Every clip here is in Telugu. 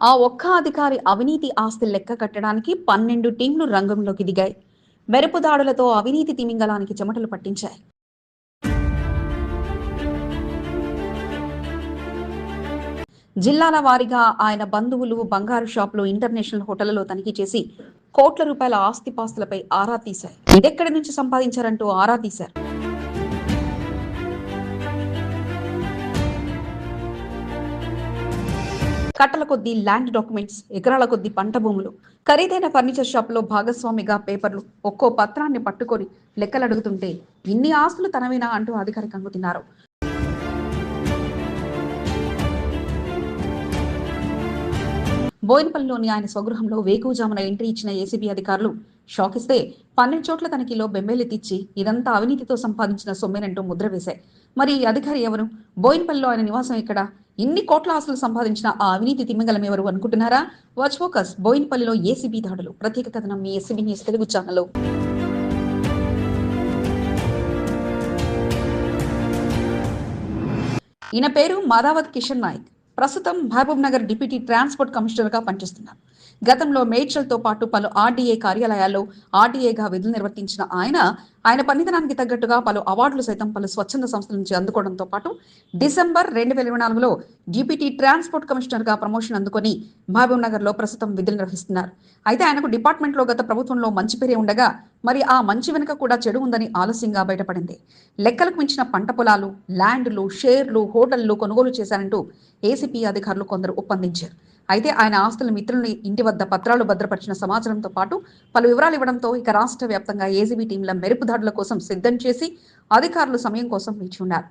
ఆ ఒక్క అధికారి అవినీతి ఆస్తి లెక్క కట్టడానికి 12 టీంలు రంగంలోకి దిగాయి. మెరుపు దాడులతో అవినీతి తిమింగలానికి చెమటలు పట్టించాయి. జిల్లాల వారీగా ఆయన బంధువులు బంగారు షాపులు, ఇంటర్నేషనల్ హోటళ్లలో తనిఖీ చేసి కోట్ల రూపాయల ఆస్తిపాస్తులపై ఆరా తీశారు. ఇదెక్కడి నుంచి సంపాదించారంటూ ఆరా తీశారు. కట్టల కొద్దీ ల్యాండ్ డాక్యుమెంట్స్, ఎకరాల కొద్దీ పంట భూములు, ఖరీదైన ఫర్నిచర్ షాపులో భాగస్వామిగా పేపర్లు, ఒక్కో పత్రాన్ని పట్టుకొని లెక్కలడుగుతుంటే ఇన్ని ఆస్తులు తనవేనా అంటూ అధికారి కంగుతిన్నారు. బోయినపల్లిలోని ఆయన స్వగృహంలో వేకువజామున ఎంట్రీ ఇచ్చిన ఏసీబీ అధికారులు షాక్ ఇస్తే 12 చోట్ల తనిఖీలో బెంబేలెత్తిచ్చి ఇదంతా అవినీతితో సంపాదించిన సొమ్మేనంటూ ముద్ర వేశాయి. మరి ఈ అధికారి ఎవరు? బోయినపల్లిలో ఆయన నివాసం ఎక్కడ? ఇన్ని కోట్ల ఆస్తులు సంపాదించిన ఆ అవినీతి తిమ్మింగలం ఎవరు అనుకుంటున్నారా? Watch focus. బోయినపల్లిలో ఏసీబీ దాడులు. ప్రత్యేక కథనం మీ ఏసీబీ న్యూస్ తెలుగు ఛానల్లో. ఈయన పేరు మాదావత్ కిషన్ నాయక్. ప్రస్తుతం మహబూబ్ నగర్ డిప్యూటీ ట్రాన్స్పోర్ట్ కమిషనర్గా పనిచేస్తున్నారు. గతంలో మేడ్చల్తో పాటు పలు ఆర్డీఏ కార్యాలయాల్లో ఆర్డీఏగా విధులు నిర్వర్తించిన ఆయన పనితనానికి తగ్గట్టుగా పలు అవార్డులు సైతం పలు స్వచ్ఛంద సంస్థల నుంచి అందుకోవడంతో పాటు డిసెంబర్ 2024లో డిప్యూటీ ట్రాన్స్పోర్ట్ కమిషనర్గా ప్రమోషన్ అందుకొని మహబూబ్ నగర్లో ప్రస్తుతం విధులు నిర్వహిస్తున్నారు. అయితే ఆయనకు డిపార్ట్మెంట్లో గత ప్రభుత్వంలో మంచి పేరే ఉండగా మరి ఆ మంచి వెనుక కూడా చెడు ఉందని ఆలస్యంగా బయటపడింది. లెక్కలకు మించిన పంట పొలాలు, ల్యాండ్లు, షేర్లు, హోటళ్లు కొనుగోలు చేశారంటూ ఏసీపీ అధికారులు కొందరు ఒప్పందించారు. అయితే ఆయన ఆస్తుల మిత్రులని ఇంటి వద్ద పత్రాలు భద్రపరిచిన సమాచారంతో పాటు పలు వివరాలు ఇవ్వడంతో ఇక రాష్ట్ర వ్యాప్తంగా ఏసీబీ టీంల మెరుపు దాడుల కోసం సిద్ధం చేసి అధికారులు సమయం కోసం వేచి ఉన్నారు.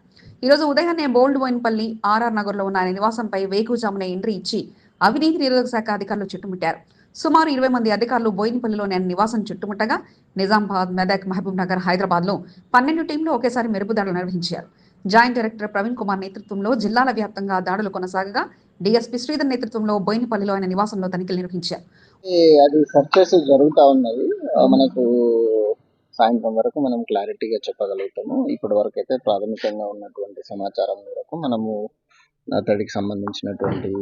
ఈరోజు ఉదయాన్నే బోయినపల్లి ఆర్ఆర్ నగర్లో ఉన్న ఆయన నివాసంపై వేకువజామున ఎంట్రీ ఇచ్చి అవినీతి నిరోధక శాఖ అధికారులు చుట్టుముట్టారు. సుమారు 20 మంది అధికారులు బోయినపల్లిలోని ఆయన నివాసం చుట్టుముట్టగా నిజామాబాద్, మెదక్, మహబూబ్ నగర్, హైదరాబాద్లో 12 టీంలు ఒకేసారి మెరుపు దాడులు నిర్వహించారు. జాయింట్ డైరెక్టర్ ప్రవీణ్ కుమార్ నేతృత్వంలో జిల్లాల వ్యాప్తంగా దాడులు కొనసాగగా డీఎస్పీ శ్రీధర్ నేతృత్వంలో బోయినపల్లిలో ఆయన నివాసంలో తనిఖీలు నిర్వహించారు. అది సర్చెస్ జరుగుతూ ఉన్నది. మనకు సాయంత్రం వరకు మనం క్లారిటీగా చెప్పగలుగుతాము. ఇప్పటి వరకు అయితే ప్రాథమికంగా ఉన్నటువంటి సమాచారం మేరకు మనము అతడికి సంబంధించినటువంటి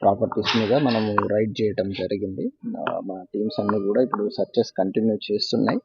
ప్రాపర్టీస్ మీద మనము రైడ్ చేయటం జరిగింది. మా టీమ్స్ అన్ని కూడా ఇప్పుడు సర్చెస్ కంటిన్యూ చేస్తున్నాయి.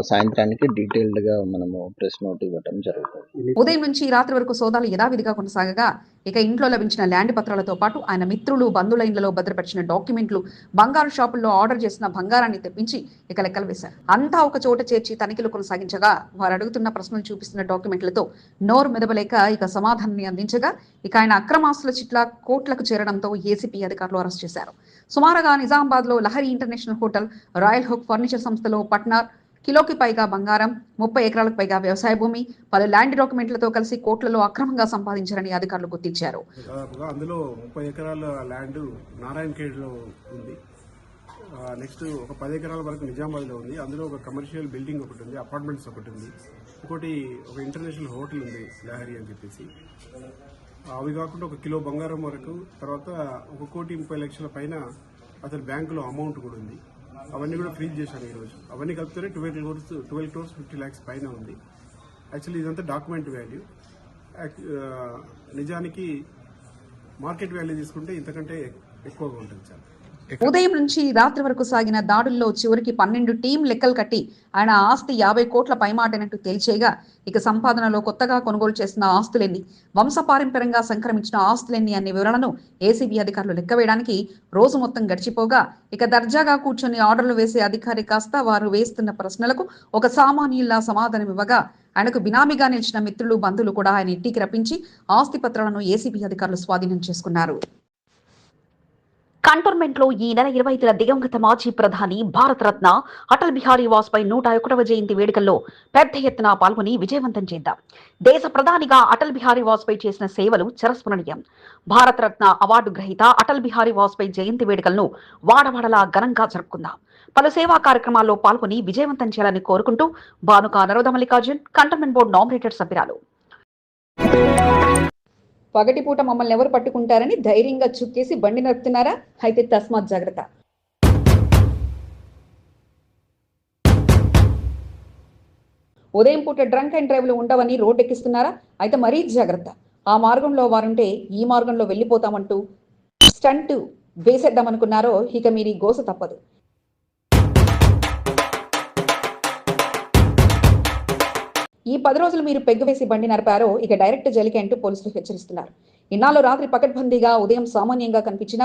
సాయంత్రానికి డీటెయిల్డ్ గా మనము ప్రెస్ నోట్ ఇవ్వటం జరుగుతుంది. ఉదయం నుంచి రాత్రి వరకు సోదాలు యథావిధిగా కొనసాగగా ఇక ఇంట్లో లభించిన ల్యాండ్ పత్రాలతో పాటు ఆయన మిత్రులు, బంధువుల ఇండ్లలో భద్రపరిచిన డాక్యుమెంట్లు, బంగారు షాపుల్లో ఆర్డర్ చేసిన బంగారాన్ని తెప్పించి ఇక లెక్కలు వేశారు. అంతా ఒక చోట చేర్చి తనిఖీలు కొనసాగించగా వారు అడుగుతున్న ప్రశ్నలు చూపిస్తున్న డాక్యుమెంట్లతో నోరు మెదపలేక ఇక సమాధానాన్ని అందించగా ఇక ఆయన అక్రమాస్తుల చిట్ల కోట్లకు చేరడంతో ఏసీపీ అధికారులు అరెస్ట్ చేశారు. సుమారుగా నిజామాబాద్ లో Lahari international hotel, royal hope furniture సంస్థలో పట్నార్ కిలోకి పైగా బంగారం, 30 ఎకరాలకు పైగా వ్యవసాయ భూమి, పలు ల్యాండ్ డాక్యుమెంట్లతో కలిసి కోట్లలో అక్రమంగా సంపాదించారని అధికారులు గుర్తించారు. దాదాపుగా అందులో 30 ఎకరాల ల్యాండ్ నారాయణ ఖేడ్లో ఉంది. నెక్స్ట్ ఒక 10 ఎకరాల వరకు నిజామాబాద్లో ఉంది. అందులో ఒక కమర్షియల్ బిల్డింగ్ ఒకటి ఉంది, అపార్ట్మెంట్స్ ఒకటి ఉంది, ఇంకోటి ఒక ఇంటర్నేషనల్ హోటల్ ఉంది లహరి అని చెప్పేసి. అవి కాకుండా 1 కిలో బంగారం వరకు, తర్వాత 1,30,00,000 పైన అతని బ్యాంకులో అమౌంట్ కూడా ఉంది. అవన్నీ కూడా ఫ్రీజ్ చేశాను ఈరోజు. అవన్నీ కలిపితే 12 crores 50 lakhs పైన ఉంది. యాక్చువల్లీ ఇదంతా డాక్యుమెంట్ వాల్యూ. నిజానికి మార్కెట్ వాల్యూ తీసుకుంటే ఇంతకంటే ఎక్కువగా ఉంటుంది సార్. ఉదయం నుంచి రాత్రి వరకు సాగిన దాడుల్లో చివరికి 12 టీం లెక్కలు కట్టి ఆయన ఆస్తి 50 కోట్ల పైమాటైనట్టు తేల్చేయగా ఇక సంపాదనలో కొత్తగా కొనుగోలు చేసిన ఆస్తులెన్ని, వంశపారంపర్యంగా సంక్రమించిన ఆస్తులెన్ని అనే వివరాలను ఏసీబీ అధికారులు లెక్క వేయడానికి రోజు మొత్తం గడిచిపోగా ఇక దర్జాగా కూర్చొని ఆర్డర్లు వేసే అధికారి కాస్త వారు వేస్తున్న ప్రశ్నలకు ఒక సామాన్యుల్లా సమాధానం ఇవ్వగా ఆయనకు బినామీగా నిలిచిన మిత్రులు, బంధువులు కూడా ఆయన ఇంటికి రప్పించి ఆస్తి పత్రాలను ఏసీబీ అధికారులు స్వాధీనం చేసుకున్నారు. కంటోన్మెంట్ లో ఈ నెల 25న దివంగత మాజీ ప్రధాని భారతరత్న అటల్ బిహారీ వాజ్పేయి 101వ జయంతి వేడుకల్లో పెద్ద ఎత్తున పాల్గొని విజయవంతం చేద్దాం. దేశ ప్రధానిగా అటల్ బిహారీ వాజ్పేయి చేసిన సేవలు చిరస్మరణీయం. భారతరత్న అవార్డు గ్రహీత అటల్ బిహారీ వాజ్పేయి జయంతి వేడుకలను వాడవాడలా ఘనంగా జరుపుకుందాం. పలు సేవా కార్యక్రమాల్లో పాల్గొని విజయవంతం చేయాలని కోరుకుంటూ Bhanuka Naroda Mallikarjun, cantonment board nominated సభ్యురాలు. పగటిపూట మమ్మల్ని ఎవరు పట్టుకుంటారని ధైర్యంగా చుక్కేసి బండి నడుపుతున్నారా? అయితే తస్మాత్ జాగ్రత్త. ఉదయం పూట డ్రంక్ అండ్ డ్రైవ్లు ఉండవని రోడ్డెక్కిస్తున్నారా? అయితే మరీ జాగ్రత్త. ఆ మార్గంలో వారుంటే ఈ మార్గంలో వెళ్ళిపోతామంటూ స్టంట్ వేసేద్దామనుకున్నారో ఇక మీరు గోస తప్పదు. ఈ 10 రోజులు మీరు పెగ్గు వేసి బండి నడిపారో ఇక డైరెక్ట్ జైలుకి అంటూ పోలీసులు హెచ్చరిస్తున్నారు. ఇన్నాళ్ళు రాత్రి పకడ్బందీగా ఉదయం సామాన్యంగా కనిపించిన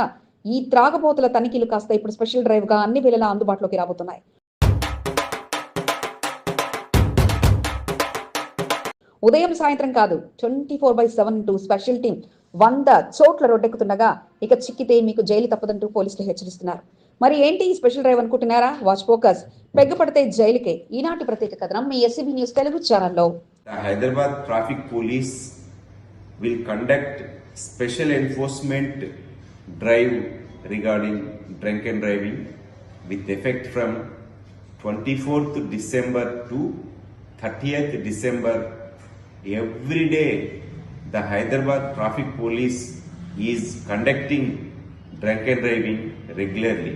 ఈ త్రాగబోతుల తనిఖీలు కాస్త ఇప్పుడు స్పెషల్ డ్రైవ్ గా అన్ని వేళలా అందుబాటులోకి రాబోతున్నాయి. ఉదయం సాయంత్రం కాదు, 24/7 స్పెషల్ టీం 100 చోట్ల రోడ్డెక్కుతుండగా ఇక చిక్కితే మీకు జైలు తప్పదంటూ పోలీసులు హెచ్చరిస్తున్నారు. మరి ఏంటి ఈ స్పెషల్ డ్రైవ్ అనుకుంటున్నారా? Watch focus. పెగ్గు పడితే జైలుకే. ఈనాటి ప్రత్యేక కథనం మీ SCB న్యూస్ తెలుగు ఛానల్లో. Hyderabad Traffic Police will conduct special enforcement drive regarding drunken driving with effect from 24th December to 30th December. Every day the Hyderabad Traffic Police is conducting drunken driving regularly.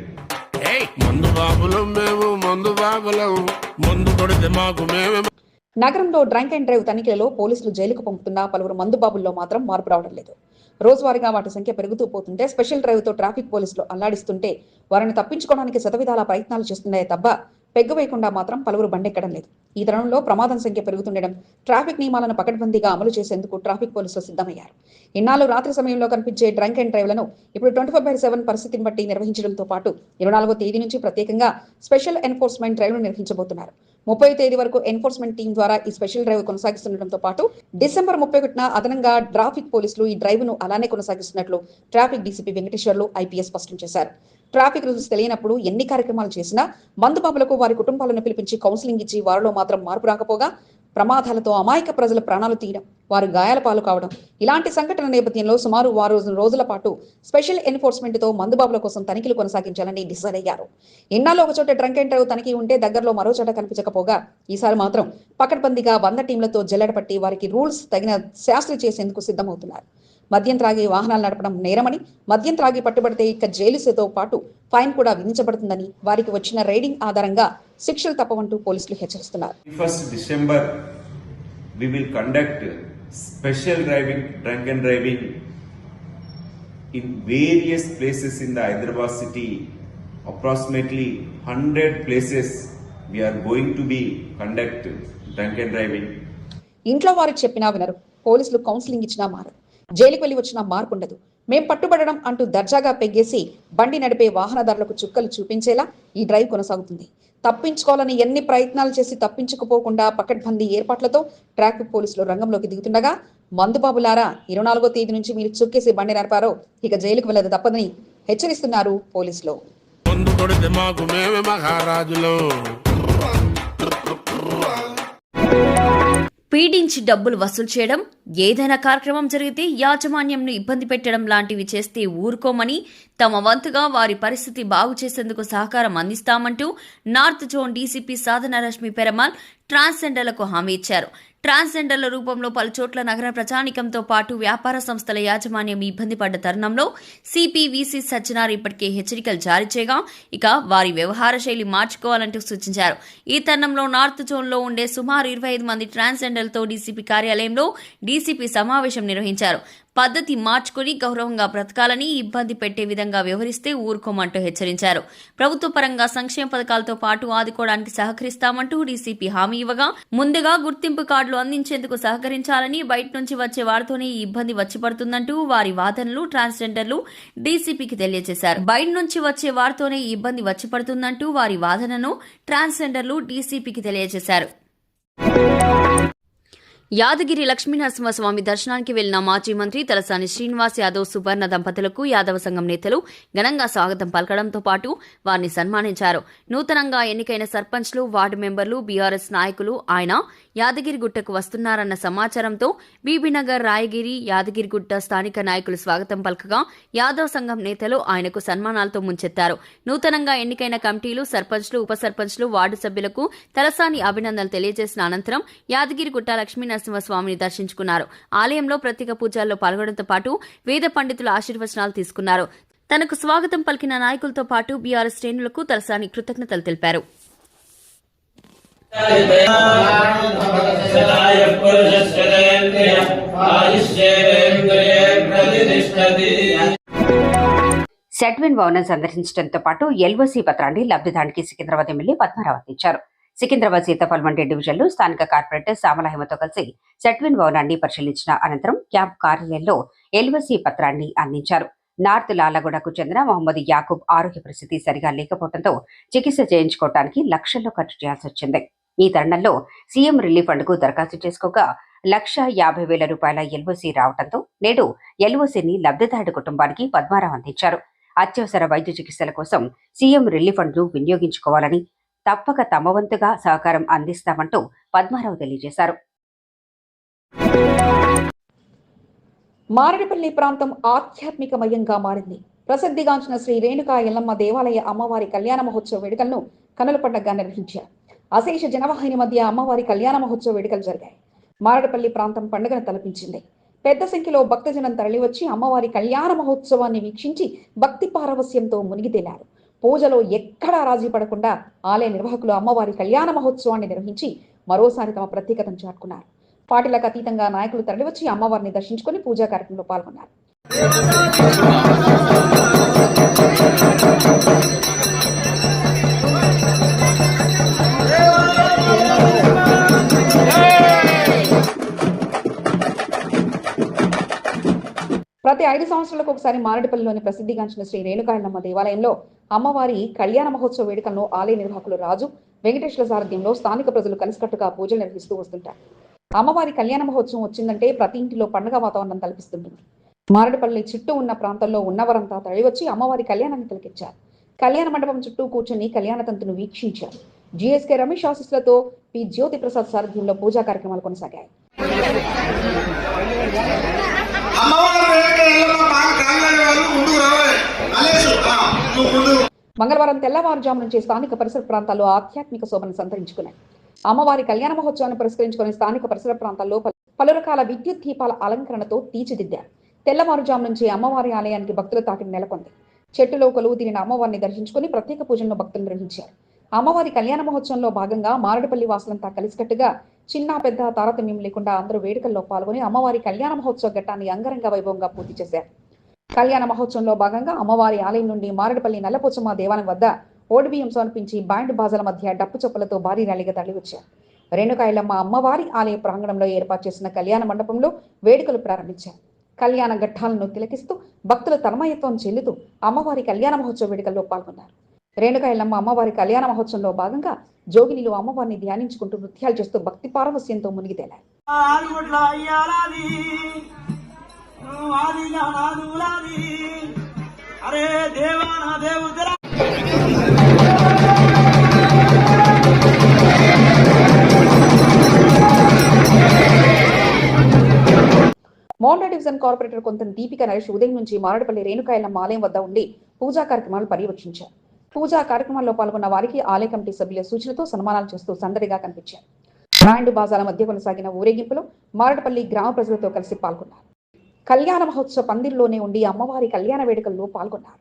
నగరంలో డ్రంక్ అండ్ డ్రైవ్ తనిఖీలలో పోలీసులు జైలుకు పంపుతున్న పలువురు మందుబాబుల్లో మాత్రం మార్పు రావడం లేదు. రోజువారీగా వాటి సంఖ్య పెరుగుతూ పోతుంటే స్పెషల్ డ్రైవ్ తో ట్రాఫిక్ పోలీసులు అల్లాడిస్తుంటే వారిని తప్పించుకోవడానికి శతవిధాల ప్రయత్నాలు చేస్తున్నాయే తప్ప పెగ్గు వేయకుండా మాత్రం పలువురు బండెక్కడం లేదు. ఈ తరుణంలో ప్రమాదం సంఖ్య పెరుగుతుండడం, ట్రాఫిక్ నియమాలను పకడ్బందీగా అమలు చేసేందుకు ట్రాఫిక్ పోలీసులు సిద్ధమయ్యారు. ఇన్నాళ్ళు రాత్రి సమయంలో కనిపించే డ్రంక్ అండ్ డ్రైవ్లను ఇప్పుడు 24/7 పరిస్థితిని బట్టి నిర్వహించడంతో పాటు 24వ తేదీ నుంచి ప్రత్యేకంగా స్పెషల్ ఎన్ఫోర్స్మెంట్ డ్రైవ్ ను నిర్వహించబోతున్నారు. 30వ తేదీ వరకు ఎన్ఫోర్స్మెంట్ టీం ద్వారా ఈ స్పెషల్ డ్రైవ్ కొనసాగిస్తుండటంతో పాటు డిసెంబర్ 31న అదనంగా ట్రాఫిక్ పోలీసులు ఈ డ్రైవ్ ను అలానే కొనసాగిస్తున్నట్లు ట్రాఫిక్ డీసీపీ వెంకటేశ్వర్లు IPS స్పష్టం చేశారు. ట్రాఫిక్ రూల్స్ తెలియనప్పుడు ఎన్ని కార్యక్రమాలు చేసినా మందుబాబులకు వారి కుటుంబాలను పిలిపించి కౌన్సిలింగ్ ఇచ్చి వారిలో మాత్రం మార్పు రాకపోగా ప్రమాదాలతో అమాయక ప్రజల ప్రాణాలు తీయడం, వారు గాయాల పాలు కావడం, ఇలాంటి సంఘటన నేపథ్యంలో సుమారు 6 రోజుల పాటు స్పెషల్ ఎన్ఫోర్స్మెంట్ తో మందుబాబుల కోసం తనిఖీలు కొనసాగించాలని డిసైడ్ అయ్యారు. ఇన్నాళ్ళు ఒక చోట డ్రంక్ అండ్ డ్రైవ్ తనిఖీ ఉంటే దగ్గరలో మరో చోట కనిపించకపోగా ఈసారి మాత్రం పకడ్బందీగా 100 టీంలతో జల్లెడ పట్టి వారికి రూల్స్ తగిన శాస్త్రి చేసేందుకు సిద్ధమవుతున్నారు. మద్యం త్రాగి వాహనాలు నడపడం నేరమని, మద్యం త్రాగి పట్టుబడితే ఇక జైలుతో పాటు ఫైన్ కూడా విధించబడుతుందని, వారికి వచ్చిన రైడింగ్ ఆధారంగా శిక్షలు తప్పవంటూ పోలీసులు హెచ్చరిస్తున్నారు. 1st December we will conduct special drunk and driving in various places in the Hyderabad city. Approximately 100 places we are going to be conduct drunk and driving. ఇంట్లో వారికి చెప్పినా వినరు, పోలీసులు కౌన్సిలింగ్ ఇచ్చినా మారరు, జైలుకు వెళ్లి వచ్చినా మార్పు ఉండదు. మేం పట్టుబడడం అంటూ దర్జాగా పెగ్గేసి బండి నడిపే వాహనదారులకు చుక్కలు చూపించేలా ఈ డ్రైవ్ కొనసాగుతుంది. తప్పించుకోవాలని ఎన్ని ప్రయత్నాలు చేసి తప్పించుకుపోకుండా పకడ్బందీ ఏర్పాట్లతో ట్రాఫిక్ పోలీసులు రంగంలోకి దిగుతుండగా మందుబాబులారా 24వ తేదీ నుంచి మీరు చుక్కేసి బండి నడిపారో ఇక జైలుకు వెళ్ళదు తప్పదని హెచ్చరిస్తున్నారు పోలీసులు. పీడించి డబ్బులు వసూలు చేయడం, ఏదైనా కార్యక్రమం జరిగితే యాజమాన్యంను ఇబ్బంది పెట్టడం లాంటివి చేస్తే ఊరుకోమని, తమ వంతుగా వారి పరిస్థితి బాగు చేసేందుకు సహకారం అందిస్తామంటూ నార్త్ జోన్ డీసీపీ సాధనరశ్మి పెరమాల్ ట్రాన్స్జెండర్లకు హామీ ఇచ్చారు. ట్రాన్స్జెండర్ల రూపంలో పలుచోట్ల నగర ప్రజానికంతో పాటు వ్యాపార సంస్థల యాజమాన్యం ఇబ్బంది పడ్డ తరుణంలో సిపివిసి సజ్జనార్ ఇప్పటికే హెచ్చరికలు జారీ చేయగా ఇక వారి వ్యవహార శైలి మార్చుకోవాలంటూ సూచించారు. ఈ తరుణంలో నార్త్ జోన్లో ఉండే సుమారు 25 మంది ట్రాన్స్జెండర్లతో డీసీపీ కార్యాలయంలో డీసీపీ సమావేశం నిర్వహించారు. పద్ధతి మార్చుకుని గౌరవంగా బ్రతకాలని, ఇబ్బంది పెట్టే విధంగా వ్యవహరిస్తే ఊరుకోమంటూ హెచ్చరించారు. ప్రభుత్వ పరంగా సంక్షేమ పథకాలతో పాటు ఆదుకోవడానికి సహకరిస్తామంటూ డీసీపీ హామీ ఇవ్వగా ముందుగా గుర్తింపు కార్డులు అందించేందుకు సహకరించాలని, బయట నుంచి వచ్చే వారితోనే ఈ ఇబ్బంది వచ్చి పడుతుందంటూ వారి వాదనలు ట్రాన్స్జెండర్లు డీసీపీకి తెలియజేశారు. బయట నుంచి వచ్చే వారితోనే ఈ ఇబ్బంది వచ్చి పడుతుందంటూ వారి వాదనను ట్రాన్స్జెండర్లు డీసీపీకి తెలియజేశారు. యాదగిరి లక్ష్మీనరసింహస్వామి దర్శనానికి వెళ్లిన మాజీ మంత్రి తలసాని శ్రీనివాస్ యాదవ్ సువర్ణ దంపతులకు యాదవ సంఘం నేతలు ఘనంగా స్వాగతం పలకడంతో పాటు వారిని సన్మానించారు. నూతనంగా ఎన్నికైన సర్పంచ్లు, వార్డు మెంబర్లు, బీఆర్ఎస్ నాయకులు ఆయన యాదగిరిగుట్టకు వస్తున్నారన్న సమాచారంతో బీబీనగర్, రాయగిరి, యాదగిరిగుట్ట స్థానిక నాయకులు స్వాగతం పలకగా యాదవ్ సంఘం నేతలు ఆయనకు సన్మానాలతో ముంచెత్తారు. నూతనంగా ఎన్నికైన కమిటీలు, సర్పంచ్లు, ఉప సర్పంచ్లు, వార్డు సభ్యులకు తలసాని అభినందనలు తెలియజేసిన అనంతరం యాదగిరిగుట్ట లక్ష్మీనరసింహస్వామిని దర్శించుకున్నారు. ఆలయంలో ప్రత్యేక పూజల్లో పాల్గొనడంతో పాటు వేద పండితుల ఆశీర్వచనాలు తీసుకున్నారు. తనకు స్వాగతం పలికిన నాయకులతో పాటు బీఆర్ఎస్ శ్రేణులకు తలసాని కృతజ్ఞతలు తెలిపారు. సెట్విన్ భవనం సందర్శించడంతో పాటు ఎల్ఓసి పత్రాన్ని లబ్ధిదారునికి సికింద్రాబాద్ ఎమ్మెల్యే పద్మారావు అందించారు. సికింద్రాబాద్ సీతాఫల్ మండి డివిజన్లో స్థానిక కార్పొరేటర్ సామలహిమతో కలిసి సెట్విన్ భవనాన్ని పరిశీలించిన అనంతరం క్యాంప్ కార్యాలయంలో ఎల్ఓసి పత్రాన్ని అందించారు. నార్త్ లాలగూడకు చెందిన మొహమ్మద్ యాకూబ్ ఆరోగ్య పరిస్థితి సరిగా లేకపోవడంతో చికిత్స చేయించుకోవడానికి లక్షల్లో ఖర్చు చేయాల్సి వచ్చింది. ఈ తరుణంలో సీఎం రిలీఫ్ ఫండ్ కు దరఖాస్తు చేసుకోగా ₹1,50,000 ఎల్ఓసి రావడంతో నేడు ఎల్ఓసిని లబ్ధిదారుడి కుటుంబానికి పద్మారావు అందించారు. అత్యవసర వైద్య చికిత్సల కోసం సీఎం రిలీఫ్ ఫండ్ ను వినియోగించుకోవాలని, తప్పక తమ వంతుగా సహకారం అందిస్తామంటూ పద్మారావు తెలియజేశారు. మారేడుపల్లి ప్రాంతం ఆధ్యాత్మికమయంగా మారింది. ప్రసిద్ధిగాంచిన శ్రీ రేణుకా ఎల్లమ్మ దేవాలయ అమ్మవారి కళ్యాణ మహోత్సవ వేడుకలను కనుల పండుగగా నిర్వహించారు. అశేష జనవాహిని మధ్య అమ్మవారి కళ్యాణ మహోత్సవ వేడుకలు జరిగాయి. మారేడుపల్లి ప్రాంతం పండుగను తలపించింది. పెద్ద సంఖ్యలో భక్తజనం తరలివచ్చి అమ్మవారి కళ్యాణ మహోత్సవాన్ని వీక్షించి భక్తి పారవస్యంతో మునిగితేలారు. పూజలో ఎక్కడా రాజీ పడకుండా ఆలయ నిర్వాహకులు అమ్మవారి కళ్యాణ మహోత్సవాన్ని నిర్వహించి మరోసారి తమ ప్రత్యేకతను చాటుకున్నారు. పార్టీలకు అతీతంగా నాయకులు తరలివచ్చి అమ్మవారిని దర్శించుకుని పూజా కార్యక్రమంలో పాల్గొన్నారు. ప్రతి 5 సంవత్సరాలకు ఒకసారి మారేడుపల్లిలోని ప్రసిద్ధిగాంచిన శ్రీ రేణుకా ఎల్లమ్మ దేవాలయంలో అమ్మవారి కళ్యాణ మహోత్సవ వేడుకలను ఆలయ నిర్వాహకులు రాజు, వెంకటేశ్వర సారథ్యంలో స్థానిక ప్రజలు కలిసికట్టుగా పూజలు నిర్వహిస్తూ వస్తుంటారు. అమ్మవారి కళ్యాణ మహోత్సవం వచ్చిందంటే ప్రతి ఇంటిలో పండుగ వాతావరణం తలపిస్తుంటుంది. మారేడుపల్లి చుట్టూ ఉన్న ప్రాంతంలో ఉన్నవారంతా తరలివచ్చి అమ్మవారి కళ్యాణాన్ని తిలకించారు. కళ్యాణ మండపం చుట్టూ కూర్చొని కళ్యాణ తంతును వీక్షించారు. జీఎస్కే రమేష్ ఆశీస్సులతో పి జ్యోతి ప్రసాద్ సారథ్యంలో పూజా కార్యక్రమాలు కొనసాగాయి. మంగళవారం తెల్లవారుజాము నుంచి స్థానిక పరిసర ప్రాంతాల్లో ఆధ్యాత్మిక శోభను సంతరించుకున్నాయి. అమ్మవారి కళ్యాణ మహోత్సవాన్ని పురస్కరించుకుని స్థానిక పరిసర ప్రాంతాల్లో పలు రకాల విద్యుత్ దీపాల అలంకరణతో తీర్చిదిద్దారు. తెల్లవారుజాము నుంచి అమ్మవారి ఆలయానికి భక్తుల తాకిడి నెలకొంది. చెట్టులో కొలువు తీరిన అమ్మవారిని దర్శించుకుని ప్రత్యేక పూజలను భక్తులు నిర్వహించారు. అమ్మవారి కళ్యాణ మహోత్సవంలో భాగంగా మారేడుపల్లి వాసులంతా కలిసికట్టుగా చిన్న పెద్ద తారతమ్యం లేకుండా అందరూ వేడుకల్లో పాల్గొని అమ్మవారి కళ్యాణ మహోత్సవ ఘట్టాన్ని అంగరంగ వైభవంగా పూర్తి చేశారు. కళ్యాణ మహోత్సవంలో భాగంగా అమ్మవారి ఆలయం నుండి మారేడుపల్లి నల్లపోచమ్మ దేవాలయం వద్ద ఓడిబియ్యం సమర్పించి బ్యాండ్ బాజాల మధ్య డప్పు చప్పులతో భారీ ర్యాలీగా తరలివచ్చారు. రేణుకా ఎల్లమ్మ అమ్మవారి ఆలయ ప్రాంగణంలో ఏర్పాటు చేసిన కళ్యాణ మండపంలో వేడుకలు ప్రారంభించారు. కళ్యాణ ఘట్టాలను తిలకిస్తూ భక్తులు తన్మయత్వం చెందుతూ అమ్మవారి కళ్యాణ మహోత్సవ వేడుకల్లో పాల్గొన్నారు. రేణుకా ఎల్లమ్మ అమ్మవారి కళ్యాణ మహోత్సవంలో భాగంగా జోగినిలు అమ్మవారిని ధ్యానించుకుంటూ నృత్యాలు చేస్తూ భక్తి పారవస్యంతో మునిగితేలారు. మోండా డివిజన్ కార్పొరేటర్ కొంత దీపిక నరేష్ ఉదయం నుంచి మారేడుపల్లి రేణుకా ఎల్లమ్మ ఆలయం వద్ద ఉండి పూజా కార్యక్రమాలు పర్యవేక్షించారు. పూజా కార్యక్రమాల్లో పాల్గొన్న వారికి ఆలయ కమిటీ సభ్యుల సూచనలతో సన్మానాలు చేస్తూ సందడిగా కనిపించారు. బ్యాండ్ బాజాల మధ్య కొనసాగిన ఊరేగింపులో మారేడుపల్లి గ్రామ ప్రజలతో కలిసి పాల్గొన్నారు. కళ్యాణ మహోత్సవ పందిరిలోనే ఉండి అమ్మవారి కళ్యాణ వేడుకల్లో పాల్గొన్నారు.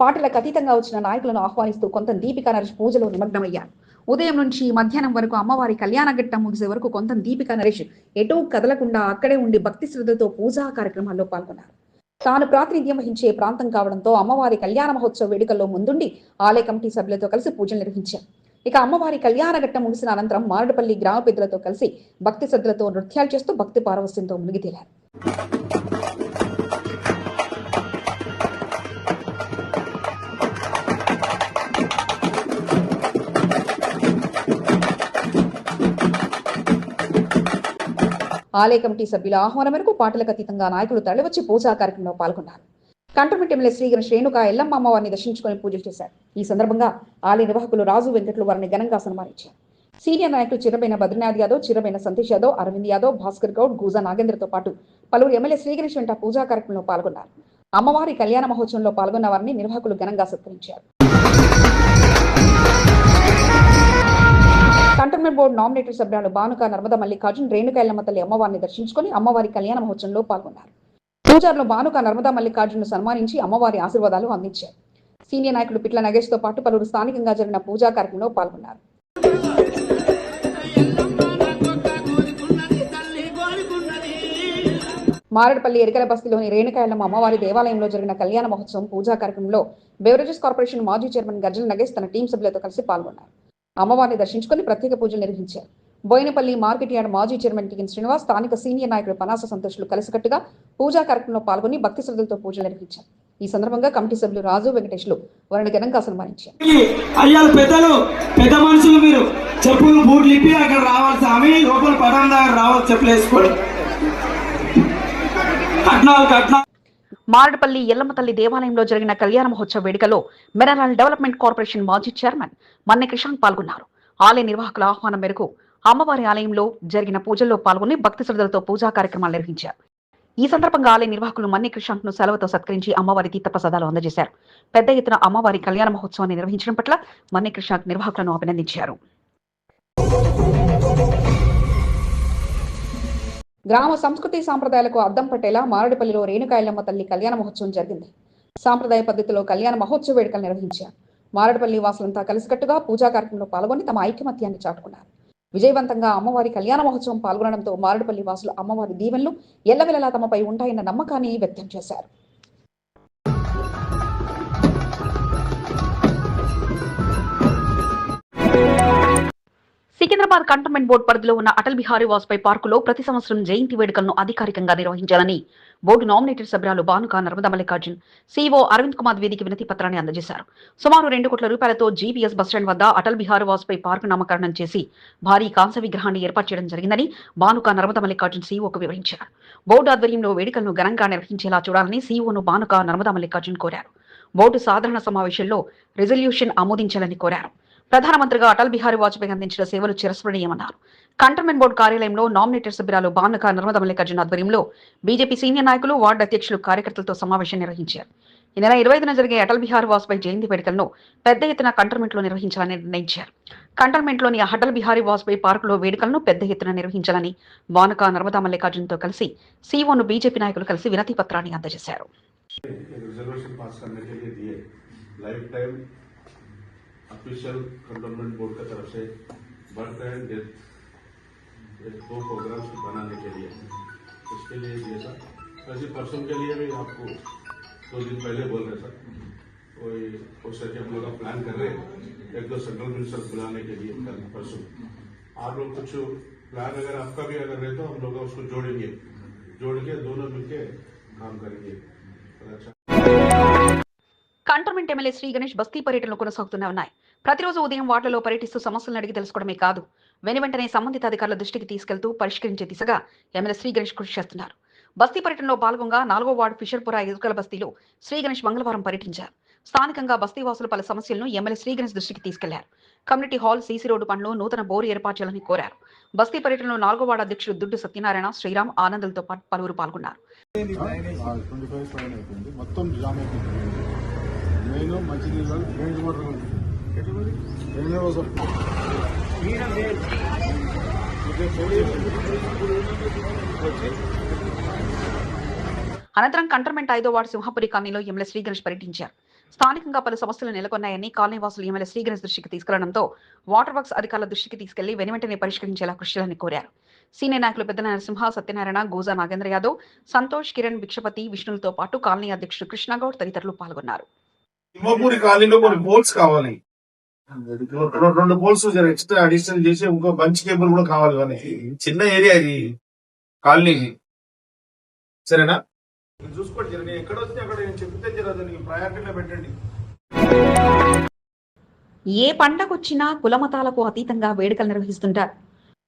పార్టీలకు అతీతంగా వచ్చిన నాయకులను ఆహ్వానిస్తూ కొంత దీపిక నరేష్ పూజలో నిమగ్నమయ్యారు. ఉదయం నుంచి మధ్యాహ్నం వరకు అమ్మవారి కళ్యాణ ఘట్టం ముగిసే వరకు కొంత దీపిక నరేష్ ఎటూ కదలకుండా అక్కడే ఉండి భక్తి శ్రద్ధతో పూజా కార్యక్రమాల్లో పాల్గొన్నారు. తాను ప్రాతినిధ్యం వహించే ప్రాంతం కావడంతో అమ్మవారి కళ్యాణ మహోత్సవ వేడుకల్లో ముందుండి ఆలయ కమిటీ సభ్యులతో కలిసి పూజలు నిర్వహించారు. ఇక అమ్మవారి కళ్యాణ ఘట్టం ముగిసిన అనంతరం మారేడుపల్లి గ్రామ పెద్దలతో కలిసి భక్తి శ్రద్ధలతో నృత్యాలు చేస్తూ భక్తి పారవస్యంతో మునిగితేలారు. ఆలయ కమిటీ సభ్యుల ఆహ్వానం మేరకు పార్టీలకు అతీతంగా నాయకులు తరలివచ్చి పూజా కార్యక్రమంలో పాల్గొన్నారు. కంటోన్మెంట్ ఎమ్మెల్యే శ్రీగణేష్ రేణుకా ఎల్లమ్మ అమ్మవారిని దర్శించుకుని పూజలు చేశారు. ఈ సందర్భంగా ఆలయ నిర్వాహకులు రాజు, వెంకట్లు వారిని ఘనంగా సన్మానించారు. సీనియర్ నాయకులు చిరబైన బద్రీనాథ్ యాదవ్, చిరబైన సంతోష్ యాదవ్, అరవింద్ యాదవ్, భాస్కర్ గౌడ్, గూజా నాగేంద్రతో పాటు పలువురు ఎమ్మెల్యే శ్రీగణేష్ వెంట పూజా కార్యక్రమంలో పాల్గొన్నారు. అమ్మవారి కళ్యాణ మహోత్సవంలో పాల్గొన్న వారిని నిర్వాహకులు ఘనంగా సత్కరించారు. కంటోన్మెంట్ బోర్డు నామినేటెడ్ సభ్యులు బానుక నర్మదా మల్లికార్జున్ రేణుకా ఎల్లమ్మ తల్లి అమ్మవారిని దర్శించుకుని అమ్మవారి కళ్యాణ మహోత్సవంలో పాల్గొన్నారు. పూజారులు బానుక నర్మదా మల్లికార్జున్ సన్మానించి అమ్మవారి ఆశీర్వాదాలు అందించారు. సీనియర్ నాయకులు పిట్ల నగేష్ తో పాటు పలువురు స్థానికంగా జరిగిన పూజా కార్యక్రమంలో పాల్గొన్నారు. మారేడుపల్లి ఎరికల బస్తీలోని రేణుకాయలమ్మ అమ్మవారి దేవాలయంలో జరిగిన కళ్యాణ మహోత్సవం పూజా కార్యక్రమంలో బెవరేజెస్ కార్పొరేషన్ మాజీ చైర్మన్ గర్జల నగేష్ తన టీం సభ్యులతో కలిసి పాల్గొన్నారు. అమ్మవారిని దర్శించుకుని ప్రత్యేక పూజలు నిర్వహించారు. బోయినపల్లి మార్కెట్ యార్డ్ మాజీ చైర్మన్ టిఎన్ శ్రీనివాస్, స్థానిక సీనియర్ నాయకుడు పనాస సంతోష్లు కలిసికట్టుగా పూజా కార్యక్రమంలో పాల్గొని భక్తి శ్రద్ధలతో పూజలు నిర్వహించారు. ఈ సందర్భంగా కమిటీ సభ్యులు రాజు వెంకటేష్లు వారిని ఘనంగా సన్మానించారు. అయ్యాలు పెద్దలు, పెద్ద మనుషులు, మీరు చెప్పులు బూట్లు ఇప్పి అక్కడ రావాలి స్వామి, లోపల పడం దగ్గర రావాలి, చెప్పులు వేసుకోండి. మారేడుపల్లి ఎల్లమ్మ తల్లి దేవాలయంలో జరిగిన కళ్యాణ మహోత్సవ వేడుకలో మినరల్ డెవలప్మెంట్ కార్పొరేషన్ మాజీ చైర్మన్ మన్నె కృష్ణ పాల్గొన్నారు. ఆలయ నిర్వాహకుల ఆహ్వానం మేరకు అమ్మవారి ఆలయంలో జరిగిన పూజల్లో పాల్గొని భక్తి శ్రద్ధలతో పూజా కార్యక్రమాలు నిర్వహించారు. ఈ సందర్భంగా ఆలయ నిర్వాహకులు మన్నె కృష్ణను సెలవుతో సత్కరించి అమ్మవారి తీర్థప్రసాదాలు అందజేశారు. పెద్ద ఎత్తున అమ్మవారి కళ్యాణ మహోత్సవాన్ని నిర్వహించడం పట్ల మన్నె కృష్ణ నిర్వాహకులను అభినందించారు. గ్రామ సంస్కృతి సాంప్రదాయాలకు అద్దం పట్టేలా మారేడుపల్లిలో రేణుకాయలమ్మ తల్లి కళ్యాణ మహోత్సవం జరిగింది. సాంప్రదాయ పద్ధతిలో కళ్యాణ మహోత్సవ వేడుకలు నిర్వహించారు. మారేడుపల్లి వాసులంతా కలిసికట్టుగా పూజా కార్యక్రమంలో పాల్గొని తమ ఐకమత్యాన్ని చాటుకున్నారు. విజయవంతంగా అమ్మవారి కళ్యాణ మహోత్సవం పాల్గొనడంతో మారేడుపల్లి వాసులు అమ్మవారి దీవెనలు ఎల్లవెల్లలా తమపై ఉంటాయన్న నమ్మకాన్ని వ్యక్తం చేశారు. సికింద్రాబాద్ కంటోన్మెంట్ బోర్డు పరిధిలో ఉన్న అటల్ బిహారీ వాజ్పేయి పార్కులో ప్రతి సంవత్సరం జయంతి వేడుకలను అధికారికంగా నిర్వహించాలని బోర్డు నామినేటెడ్ సభ్యురాలు బానుక నర్మదా మల్లికార్జున్ సీఈఓ అరవింద్ కుమార్ ద్వివేదికి వినతి పత్రాన్ని అందజేశారు. సుమారు 2 కోట్ల రూపాయలతో జీబీఎస్ బస్టాండ్ వద్ద అటల్ బిహారీ వాజ్పేయి పార్కు నామకరణం చేసి భారీ కాంస్య విగ్రహాన్ని ఏర్పాటు చేయడం జరిగిందని బానుక నర్మదా మల్లికార్జున్ సీఈఓకు వివరించారు. బోర్డు ఆధ్వర్యంలో వేడుకలను ఘనంగా నిర్వహించేలా చూడాలని సీఈఓను బానుక నర్మదా మల్లికార్జున్ కోరారు. బోర్డు సాధారణ సమావేశంలో రిజల్యూషన్ ఆమోదించాలని కోరారు. ప్రధానమంత్రిగా అటల్ బిహారీ వాజ్పేయి అందించిన సేవలు చిరస్మరణీయమన్నారు. కంటోన్మెంట్ బోర్డు కార్యాలయంలో నామినేటెడ్ సభ్యురాలు బానుక నర్మదా మల్లికార్జున్ ఆధ్వర్యంలో బీజేపీ సీనియర్ నాయకులు, వార్డు అధ్యక్షులు, కార్యకర్తలతో సమావేశం నిర్వహించారు. ఈ నెల 25న జరిగే అటల్ బిహారీ వాజ్పేయి జయంతి వేడుకలను పెద్ద ఎత్తున కంటోన్మెంట్ లో నిర్వహించాలని నిర్ణయించారు. కంటోన్మెంట్లోని అటల్ బిహారీ వాజ్పేయి పార్కులో వేడుకలను పెద్ద ఎత్తున నిర్వహించాలని బానుక నర్మదా మల్లికార్జున్తో కలిసి సీఓను బీజేపీ నాయకులు కలిసి వినతి పత్రాన్ని అందజేశారు. ऑफिशियल कंटोनमेंट बोर्ड की तरफ से बर्थ एंड डेथ 2 प्रोग्राम्स बनाने के लिए इसके लिए दिए सर। ऐसी पर्सन के लिए भी आपको 2 दिन पहले बोल रहे सर, कोई हो सके हम लोग प्लान कर रहे हैं 1-2 सेंट्रल मिनिस्टर बुलाने के लिए कल परसों। आप लोग कुछ प्लान अगर आपका भी अगर रहे तो हम लोग उसको जोड़ेंगे, जोड़ के दोनों मिलके काम करेंगे। కంటోన్మెంట్ ఎమ్మెల్యే శ్రీ గణేష్ బస్తీ పర్యటనలు కొనసాగుతూనే ఉన్నాయి. ప్రతిరోజు ఉదయం వార్డులలో పర్యటిస్తూ సమస్యలను అడిగి తెలుసుకోవడమే కాదు, వెంటనే సంబంధిత అధికారుల దృష్టికి తీసుకెళ్తూ పరిష్కరించే దిశగా ఎమ్మెల్యే శ్రీ గణేష్ కృషి చేస్తున్నారు. బస్తీ పర్యటనలో భాగంగా 4వ వార్డు ఫిషర్పుర ఎదుకల బస్తీలో శ్రీ గణేష్ మంగళవారం పర్యటించారు. స్థానికంగా బస్తీవాసులు పలు సమస్యలను ఎమ్మెల్యే శ్రీ గణేష్ దృష్టికి తీసుకెళ్లారు. కమ్యూనిటీ హాల్, సీసీ రోడ్డు పనులు, నూతన బోరు ఏర్పాటు చేయాలని కోరారు. బస్తీ పర్యటనలో 4వ వార్డు అధ్యక్షుడు దుడ్డు సత్యనారాయణ, శ్రీరామ్, ఆనందులతో పాటు పలువురు పాల్గొన్నారు. నేను మంచినీళ్ళు డ్రైనేజ్ వాటర్ అనంతరం కంటోన్మెంట్ 5వ వార్డు సింహపురి కాలనీలో ఎమ్మెల్యే శ్రీ గణేష్ పర్యటించారు. స్థానికంగా పలు సమస్యలు నెలకొన్నాయని కాలనీ వాసులు ఎమ్మెల్యే శ్రీ గణేష్ దృష్టికి తీసుకెళ్లడంతో వాటర్ వర్క్స్ అధికారుల దృష్టికి తీసుకెళ్లి వెంటనే పరిష్కరించేలా కృషి చేయాలని కోరారు. సీనియర్ నాయకులు పెద్ద నరసింహ, సత్యనారాయణ, గోజా నాగేంద్ర యాదవ్, సంతోష్, కిరణ్, భిక్షపతి, విష్ణులతో పాటు కాలనీ అధ్యక్షుడు కృష్ణగౌడ్ తదితరులు పాల్గొన్నారు. సింహపూరి కాలనీలో కొన్ని పోల్స్ కావాలి, 2 పోల్స్ ఎక్స్ట్రా అడిషనల్ చేసి ఇంకో బంచ్ కేబుల్ కూడా కావాలి. కానీ చిన్న ఏరియా ఇది కాలనీ, సరేనా? చూసుకోండి, నేను ఎక్కడ వస్తే అక్కడ నేను చెప్తే జరగదు, ప్రయారిటీలో పెట్టండి. ఏ పండగొచ్చినా కులమతాలకు అతీతంగా వేడుకలు నిర్వహిస్తుంటారు.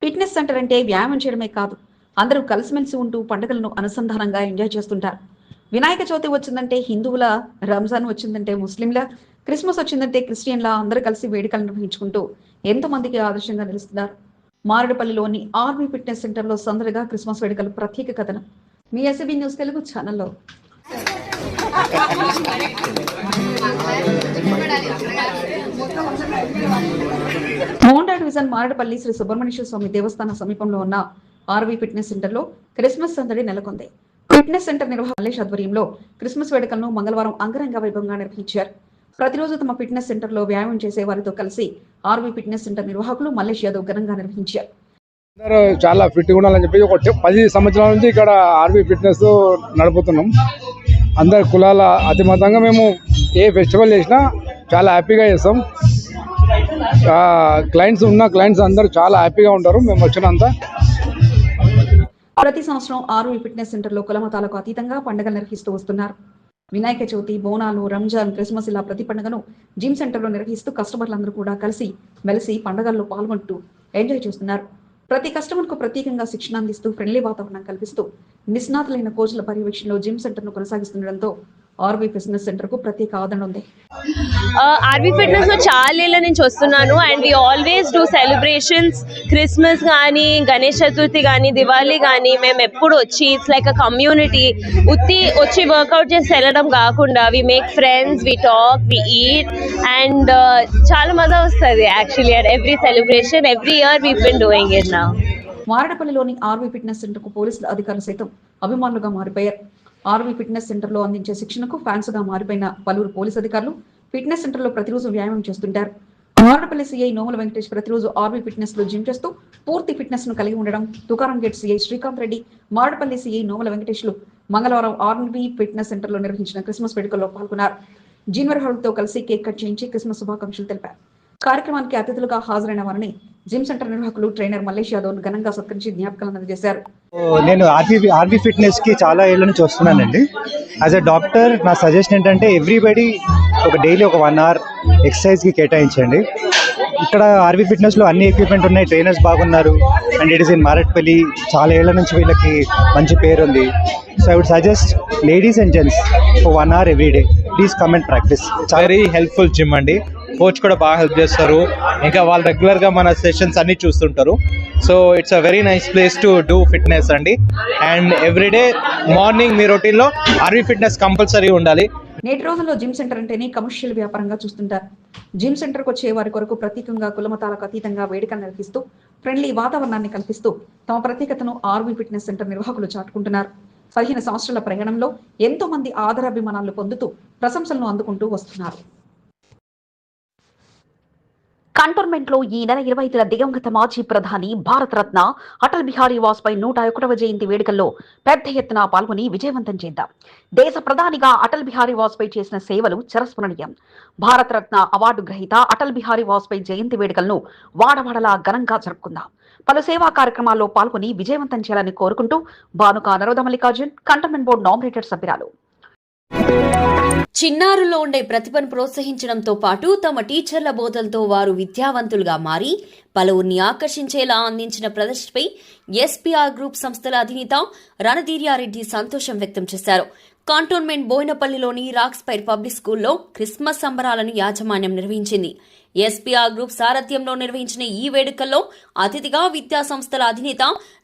ఫిట్నెస్ సెంటర్ అంటే వ్యాయామం చేయడమే కాదు, అందరూ కలిసిమెలిసి ఉంటూ పండుగలను అనుసంధానంగా ఎంజాయ్ చేస్తుంటారు. వినాయక చవితి వచ్చిందంటే హిందువుల, రంజాన్ వచ్చిందంటే ముస్లింల, క్రిస్మస్ వచ్చిందంటే క్రిస్టియన్ల అందరూ కలిసి వేడుకలు నిర్వహించుకుంటూ ఎంతో మందికి ఆదర్శంగా నిలుస్తున్నారు. మారేడుపల్లిలోని ఆర్మీ ఫిట్నెస్ సెంటర్ లో సందడిగా క్రిస్మస్ వేడుకలు ప్రత్యేక కథనం మీ ఎస్బీ న్యూస్ తెలుగు ఛానల్లో. మోండా డివిజన్ మారేడుపల్లి శ్రీ సుబ్రహ్మణ్యేశ్వర స్వామి దేవస్థానం సమీపంలో ఉన్న ఆర్వీ ఫిట్నెస్ సెంటర్ లో క్రిస్మస్ సందడి నెలకొంది. ఫిట్నెస్ సెంటర్ నిర్వాహకులు మల్లేష్ ఆధ్వర్యంలో క్రిస్మస్ వేడుకలను మంగళవారం అంగరంగ వైభవంగా నిర్వహించారు. ప్రతిరోజు తమ ఫిట్నెస్ సెంటర్ లో వ్యాయామం చేసే వారితో కలిసి ఆర్వీ ఫిట్నెస్ సెంటర్ నిర్వాహకులు మల్లేష్ యాదవ్ ఘనంగా నిర్వహించారు. అందరూ చాలా ఫిట్గా ఉండాలని చెప్పి ఒక 10 సంవత్సరాల నుంచి ఇక్కడ ఆర్బీ ఫిట్నెస్ నడుపుతున్నాం. అందరు కులాల అతిమతంగా మేము ఏ ఫెస్టివల్ చేసినా చాలా హ్యాపీగా చేస్తాం. క్లయింట్స్ అందరూ చాలా హ్యాపీగా ఉంటారు మేము వచ్చినంత. ప్రతి సంవత్సరం ఆర్వీ ఫిట్నెస్ సెంటర్లో కులమతాలకు అతీతంగా పండుగలు నిర్వహిస్తూ వస్తున్నారు. వినాయక చవితి, బోనాలు, రంజాన్, క్రిస్మస్ ఇలా ప్రతి పండుగను జిమ్ సెంటర్లో నిర్వహిస్తూ కస్టమర్లందరూ కూడా కలిసి మెలిసి పండుగల్లో పాల్గొంటూ ఎంజాయ్ చేస్తున్నారు. ప్రతి కస్టమర్కు ప్రత్యేకంగా శిక్షణ అందిస్తూ ఫ్రెండ్లీ వాతావరణం కల్పిస్తూ నిష్ణాతులైన కోచ్ల పర్యవేక్షణలో జిమ్ సెంటర్ను కొనసాగిస్తుండటంతో ఆర్వీ ఫిట్నెస్ సెంటర్ కు ప్రత్యేక ఆదరణ ఉంది. ఆర్వీ ఫిట్నెస్ లో చాలా ఏళ్ళ నుంచి వస్తున్నాను and we always do celebrations. Christmas కానీ, గణేష్ చతుర్థి కానీ, దివాళీ కానీ మేము ఎప్పుడు వచ్చి ఇట్స్ లైక్ అ కమ్యూనిటీ. వచ్చి వర్కౌట్ చేసి వెళ్ళడం కాకుండా we make friends, we talk, we eat and చాలా మజా వస్తుంది actually at every celebration. Every year we been doing it now. మారడపల్లిలోని ఆర్వీ ఫిట్నెస్ సెంటర్ కు పోలీసుల అధికారులు సైతం అభిమానులుగా మారిపోయారు. ఆర్వీ ఫిట్నెస్ సెంటర్ లో అందించే శిక్షణకు ఫ్యాన్స్ గా మారిపోయిన పలువురు పోలీసు అధికారులు ఫిట్నెస్ సెంటర్ లో ప్రతిరోజు వ్యాయామం చేస్తుంటారు. మారడపల్లి సిఐ నోముల వెంకటేష్ ప్రతిరోజు ఆర్వీ ఫిట్నెస్ లో జిమ్ చేస్తూ పూర్తి ఫిట్నెస్ ను కలిగి ఉండడం. Tukaram gate CI Srikanth Reddy, Marredpally CI Nomula Venkatesh లు మంగళవారం ఆర్వీ ఫిట్నెస్ సెంటర్ లో నిర్వహించిన క్రిస్మస్ వేడుకల్లో పాల్గొన్నారు. జూనియర్ హాల్తో కలిసి కేక్ కట్ చేయించి క్రిస్మస్ శుభాకాంక్షలు తెలిపారు. కార్యక్రమానికి అతిథులుగా హాజరైన వారిని జిమ్ సెంటర్ నిర్వాహకులు ట్రైనర్ మల్లేష్ యాదవ్ ఘనంగా సత్కరించి జ్ఞాపకాలను అందజేశారు. నేను ఆర్వీ ఫిట్నెస్ కి చాలా ఏళ్ళ నుంచి వస్తున్నానండి. యాజ్ అ డాక్టర్ నా సజెషన్ ఏంటంటే ఎవ్రీబడి ఒక డైలీ ఒక 1 hour ఎక్సర్సైజ్ కి కేటాయించండి. ఇక్కడ ఆర్వీ ఫిట్నెస్ లో అన్ని ఎక్విప్మెంట్ ఉన్నాయి, ట్రైనర్స్ బాగున్నారు and it is in Marredpally. చాలా ఏళ్ళ నుంచి వీళ్ళకి మంచి పేరు ఉంది. So I would suggest ladies and gents for 1 hour every day please come and practise. Very helpful gym అండి. కోచ్ కూడా బాగా హెల్ప్ చేస్తారు. ఇంకా వాళ్ళు రెగ్యులర్గా మన సెషన్స్ అన్ని చూస్తుంటారు. So it's a very nice place to do fitness అండి. అండ్ ఎవ్రీడే మార్నింగ్ మీ రొటీన్లో ఆర్వీ ఫిట్నెస్ కంపల్సరీ ఉండాలి. నేటి రోజుల్లో జిమ్ సెంటర్ అంటేనే కమర్షియల్ వ్యాపారంగా చూస్తుంటారు. జిమ్ సెంటర్కు వచ్చే వారి కొరకు ప్రత్యేకంగా కులమతాలకు అతీతంగా వేడుకలు నిర్వహిస్తూ ఫ్రెండ్లీ వాతావరణాన్ని కల్పిస్తూ తమ ప్రత్యేకతను ఆర్వీ ఫిట్నెస్ సెంటర్ నిర్వాహకులు చాటుకుంటున్నారు. 15 సంవత్సరాల ప్రయాణంలో ఎంతో మంది ఆదరాభిమానాలు పొందుతూ ప్రశంసలను అందుకుంటూ వస్తున్నారు. కంటోన్మెంట్ లో ఈ నెల 25న దివంగత మాజీ ప్రధాని భారతరత్న అటల్ బిహారీ వాజ్పేయి 101వ జయంతి వేడుకల్లో పెద్ద ఎత్తున పాల్గొని విజయవంతం చేద్దాం. దేశ ప్రధానిగా అటల్ బిహారీ వాజ్పేయి చేసిన సేవలు చిరస్మరణీయం. భారతరత్న అవార్డు గ్రహీత అటల్ బిహారీ వాజ్పేయి జయంతి వేడుకలను వాడవాడలా ఘనంగా జరుపుకుందాం. పలు సేవా కార్యక్రమాల్లో పాల్గొని విజయవంతం చేయాలని కోరుకుంటూ Bhanuka Naroda Mallikarjun, cantonment board nominated సభ్యురాలు. చిన్నారుల్లో ఉండే ప్రతిభను ప్రోత్సహించడంతో పాటు తమ టీచర్ల బోధనతో వారు విద్యావంతులుగా మారి పలువురిని ఆకర్షించేలా అందించిన ప్రదర్శనపై ఎస్పీఆర్ గ్రూప్ సంస్థల అధినేత రణధీర్యారెడ్డి సంతోషం వ్యక్తం చేశారు. కంటోన్మెంట్ బోయినపల్లిలోని రాక్స్పైర్ పబ్లిక్ స్కూల్లో క్రిస్మస్ సంబరాలను యాజమాన్యం నిర్వహించింది. ఎస్పీఆర్ గ్రూప్ సారథ్యంలో నిర్వహించిన ఈ వేడుకల్లో అతిథిగా విద్యా సంస్థల అధినేత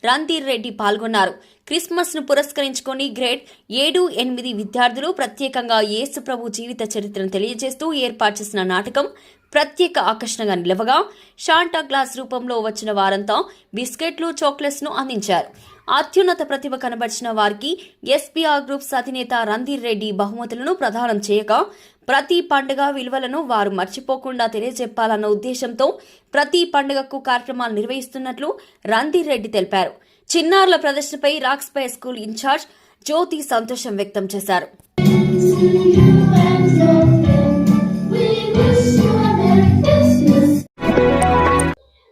రణధీర్ రెడ్డి పాల్గొన్నారు. క్రిస్మస్ ను పురస్కరించుకుని గ్రేడ్ 7, 8 విద్యార్థులు ప్రత్యేకంగా యేసు ప్రభు జీవిత చరిత్రను తెలియజేస్తూ ఏర్పాటు చేసిన నాటకం ప్రత్యేక ఆకర్షణగా నిలవగా శాంటా క్లాస్ రూపంలో వచ్చిన వారంతా బిస్కెట్లు, చాక్లెట్స్ ను అందించారు. అత్యున్నత ప్రతిభ కనబర్చిన వారికి ఎస్పీఆర్ గ్రూప్స్ అధినేత రణధీర్ రెడ్డి బహుమతులను ప్రదానం చేయగా ప్రతి పండుగ విలువలను వారు మర్చిపోకుండా తెలియజెప్పాలన్న ఉద్దేశంతో ప్రతి పండుగకు కార్యక్రమాలు నిర్వహిస్తున్నట్లు రణధీర్ రెడ్డి తెలిపారు. చిన్నారుల ప్రదర్శనపై రాక్స్పైర్ స్కూల్ ఇన్ఛార్జ్ జ్యోతి సంతోషం వ్యక్తం చేశారు.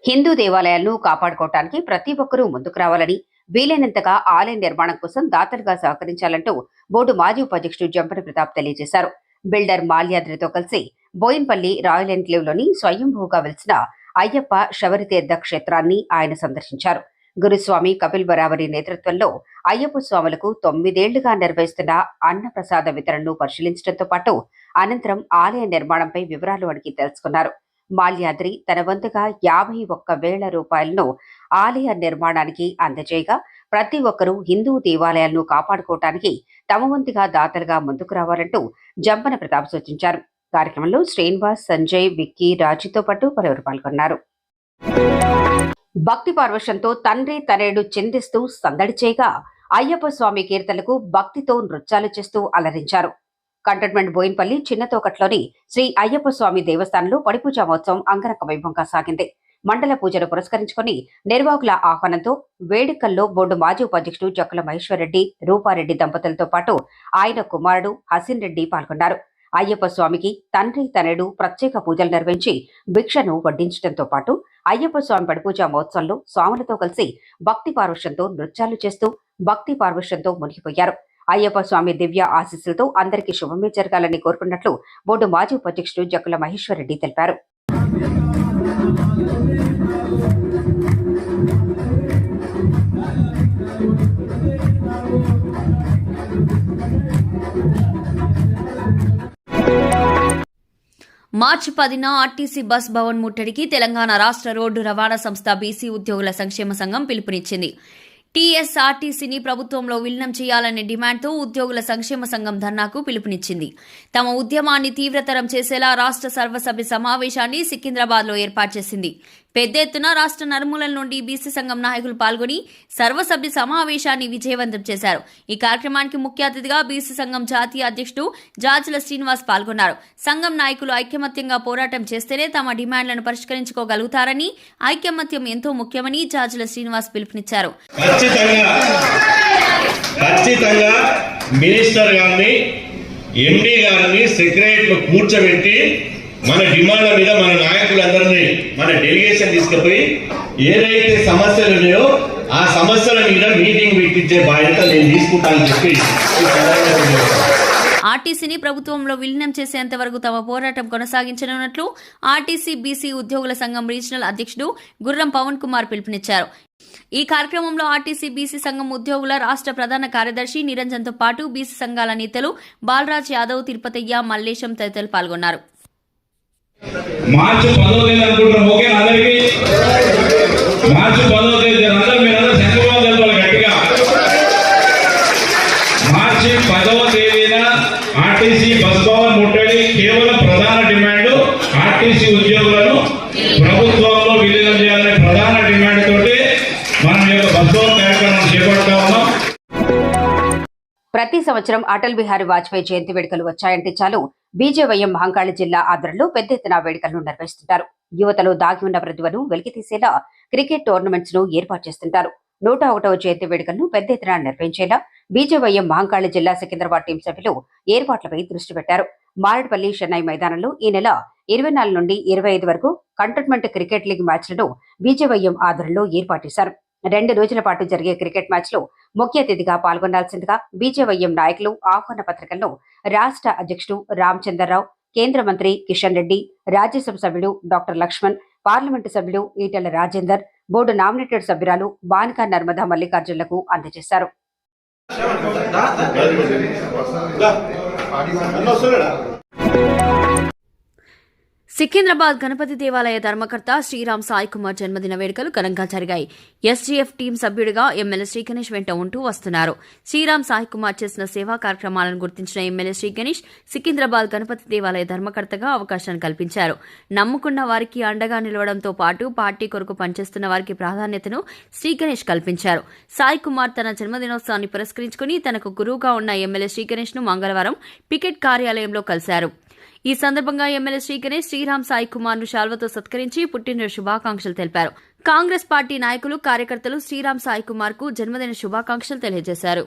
హిందూ దేవాలయాలను కాపాడుకోవటానికి ప్రతి ఒక్కరూ ముందుకు రావాలని, వీలైనంతగా ఆలయ నిర్మాణం కోసం దాతలుగా సహకరించాలంటూ బోర్డు మాజీ ఉపాధ్యక్షుడు జంపన ప్రతాప్ తెలియజేశారు. బిల్డర్ మాల్యాద్రితో కలిసి బోయిన్పల్లి రాయల్ ఎన్క్లేవ్లోని స్వయంభూగా వెలిసిన అయ్యప్ప శబరితీర్థ క్షేత్రాన్ని ఆయన సందర్శించారు. గురుస్వామి కపిల్ బరావరి నేతృత్వంలో అయ్యప్ప స్వాములకు 9 ఏళ్లుగా నిర్వహిస్తున్న అన్నప్రసాద వితరణను పరిశీలించడంతో పాటు అనంతరం ఆలయ నిర్మాణంపై వివరాలు అడిగి తెలుసుకున్నారు. మాల్యాద్రి తన వంతుగా 51,000 రూపాయలను ఆలయ నిర్మాణానికి అందజేయగా ప్రతి ఒక్కరూ హిందూ దేవాలయాలను కాపాడుకోవటానికి తమ వంతుగా దాతలుగా ముందుకు రావాలంటూ జంపన ప్రతాప్ సూచించారు. కార్యక్రమంలో శ్రీనివాస్, సంజయ్, విక్కీ, రాజుతో పాటు పలువురు పాల్గొన్నారు. భక్తి పార్వశంతో తండ్రి తనయుడు చిందిస్తూ సందడి చేయగా అయ్యప్ప స్వామి కీర్తనలకు భక్తితో నృత్యాలు చేస్తూ అలరించారు. కంటోన్మెంట్ బోయిన్పల్లి చిన్నతోకట్లోని శ్రీ అయ్యప్ప స్వామి దేవస్థానంలో పడిపూజా మహోత్సవం అంగరంగ వైభవంగా సాగింది. మండల పూజను పురస్కరించుకుని నిర్వాహకుల ఆహ్వానంతో వేడుకల్లో బోర్డు మాజీ ఉపాధ్యక్షుడు జక్కుల మహేశ్వరరెడ్డి, రూపారెడ్డి దంపతులతో పాటు ఆయన కుమారుడు హసీన్ రెడ్డి పాల్గొన్నారు. అయ్యప్ప స్వామికి తండ్రి తనయుడు ప్రత్యేక పూజలు నిర్వహించి భిక్షను వడ్డించడంతో పాటు అయ్యప్ప స్వామి పడిపూజ మహోత్సవంలో స్వాములతో కలిసి భక్తి పార్వశ్యంతో నృత్యాలు చేస్తూ భక్తి పార్వశ్యంతో మునిగిపోయారు. అయ్యప్ప స్వామి దివ్య ఆశీస్సులతో అందరికీ శుభమే జరగాలని కోరుకున్నట్లు బోర్డు మాజీ ఉపాధ్యక్షుడు జక్కుల మహేశ్వరరెడ్డి తెలిపారు. మార్చి 10న ఆర్టీసీ బస్ భవన్ ముట్టడికి తెలంగాణ రాష్ట్ర రోడ్డు రవాణా సంస్థ బీసీ ఉద్యోగుల సంక్షేమ సంఘం పిలుపునిచ్చింది. టీఎస్ఆర్టీసీని ప్రభుత్వంలో విలీనం చేయాలనే డిమాండ్తో ఉద్యోగుల సంక్షేమ సంఘం ధర్నాకు పిలుపునిచ్చింది. తమ ఉద్యమాన్ని తీవ్రతరం చేసేలా రాష్ట్ర సర్వసభ్య సమావేశాన్ని సికింద్రాబాద్లో ఏర్పాటు చేసింది. పెద్ద ఎత్తున రాష్ట్ర నలుమూలల నుండి బీసీ సంఘం నాయకులు పాల్గొని సర్వసభ్య సమావేశాన్ని విజయవంతం చేశారు. ఈ కార్యక్రమానికి ముఖ్య అతిథిగా బీసీ సంఘం జాతీయ అధ్యక్షుడు జాజుల శ్రీనివాస్ పాల్గొన్నారు. సంఘం నాయకులు ఐకమత్యంగా పోరాటం చేస్తేనే తమ డిమాండ్లను పరిష్కరించుకోగలుగుతారని, ఐకమత్యం ఎంతో ముఖ్యమని జాజుల శ్రీనివాస్ పిలుపునిచ్చారు. ఖచ్చితంగా మినిస్టర్ గారిని, ఎండీ గారిని సెక్రటరీలో కూర్చోబెట్టి మన డిమాండ్ల మీద మన నాయకులందరినీ మన డెలిగేషన్ తీసుకుపోయి ఏదైతే సమస్యలు ఉన్నాయో ఆ సమస్యల మీద మీటింగ్ పెట్టించే బాధ్యత నేను తీసుకుంటానని చెప్పి ఆర్టీసీని ప్రభుత్వంలో విలీనం చేసేంత వరకు తమ పోరాటం కొనసాగించనున్నట్లు ఆర్టీసీ బీసీ ఉద్యోగుల సంఘం రీజనల్ అధ్యక్షుడు గుర్రం పవన్ కుమార్ పిలుపునిచ్చారు. ఈ కార్యక్రమంలో ఆర్టీసీ బీసీ సంఘం ఉద్యోగుల రాష్ట్ర ప్రధాన కార్యదర్శి నిరంజన్తో పాటు బీసీ సంఘాల నేతలు బాలరాజ్ యాదవ్, తిరుపతయ్య, మల్లేశం తదితరులు పాల్గొన్నారు. మార్చి 10వ తేదీ అనుకుంటున్నాం. ఓకే, అందరికి మార్చి 10వ తేదీ అందరూ మీరందరూ సంకల్పం తెలపాలి గట్టిగా. మార్చి 10వ తేదీన ఆర్టీసీ బస్ భవన్ ముట్టడి కేవలం ప్రధాన డిమాండ్ ఆర్టీసీ ఉద్యోగులను ప్రభుత్వంలో విలీనం చేయాలనే ప్రధాన డిమాండ్ తోటి మనం ఈ యొక్క బస్ భవన్ కార్యక్రమం చేపడతా ఉన్నాం. ప్రతి సంవత్సరం అటల్ బిహారీ వాజ్పేయి జయంతి వేడుకలు వచ్చాయంటే చాలు బీజేవైఎం మహంకాళి జిల్లా ఆధ్వర్యంలో పెద్ద ఎత్తున వేడుకలను నిర్వహిస్తుంటారు. యువతలో దాగి ఉన్న ప్రతిభను వెలికితీసేలా క్రికెట్ టోర్నమెంట్స్ ను ఏర్పాటు చేస్తుంటారు. 101వ జయంతి వేడుకలను పెద్ద ఎత్తున నిర్వహించేలా బీజేవైఎం మహంకాళి జిల్లా సికింద్రాబాద్ టీం సభ్యులు ఏర్పాట్లపై దృష్టి పెట్టారు. మారేడుపల్లి చెన్నై మైదానంలో ఈ నెల 24 నుండి 25 వరకు కంటోన్మెంట్ క్రికెట్ లీగ్ మ్యాచ్లను బీజేవైఎం ఆధ్వర్యంలో ఏర్పాటు చేశారు. 2 రోజుల పాటు జరిగే క్రికెట్ మ్యాచ్ లో ముఖ్య అతిథిగా పాల్గొనాల్సిందిగా బీజేవైఎం నాయకులు ఆహ్వాన పత్రికలను రాష్ట్ర అధ్యక్షుడు రామచంద్రరావు, కేంద్ర మంత్రి కిషన్ రెడ్డి, రాజ్యసభ సభ్యుడు డాక్టర్ లక్ష్మణ్, పార్లమెంటు సభ్యుడు ఈటెల రాజేందర్, బోర్డు నామినేటెడ్ సభ్యురాలు బానికా నర్మదా మల్లికార్జునులకు అందజేశారు. సికింద్రాబాద్ గణపతి దేవాలయ ధర్మకర్త శ్రీరామ్ సాయి కుమార్ జన్మదిన వేడుకలు ఘనంగా జరిగాయి. ఎస్జీఎఫ్ టీం సభ్యుడిగా ఎమ్మెల్యే శ్రీ గణేష్ వెంట ఉంటూ వస్తున్నారు. శ్రీరామ్ సాయి కుమార్ చేసిన సేవా కార్యక్రమాలను గుర్తించిన ఎమ్మెల్యే శ్రీ గణేష్ సికింద్రాబాద్ గణపతి దేవాలయ ధర్మకర్తగా అవకాశాన్ని కల్పించారు. నమ్ముకున్న వారికి అండగా నిలవడంతో పాటు పార్టీ కొరకు పనిచేస్తున్న వారికి ప్రాధాన్యతను శ్రీ గణేష్ కల్పించారు. సాయి కుమార్ తన జన్మదినోత్సవాన్ని పురస్కరించుకుని తనకు గురువుగా ఉన్న ఎమ్మెల్యే శ్రీ గణేష్ ను మంగళవారం పికెట్ కార్యాలయంలో కలిశారు. ఈ సందర్భంగా ఎమ్మెల్యే శ్రీ గణేష్ శ్రీరామ్ సాయి కుమార్ ను శాల్వతో సత్కరించి పుట్టినరోజు శుభాకాంక్షలు తెలిపారు. కాంగ్రెస్ పార్టీ నాయకులు, కార్యకర్తలు శ్రీరామ్ సాయి కుమార్ కు జన్మదిన శుభాకాంక్షలు తెలియజేశారు.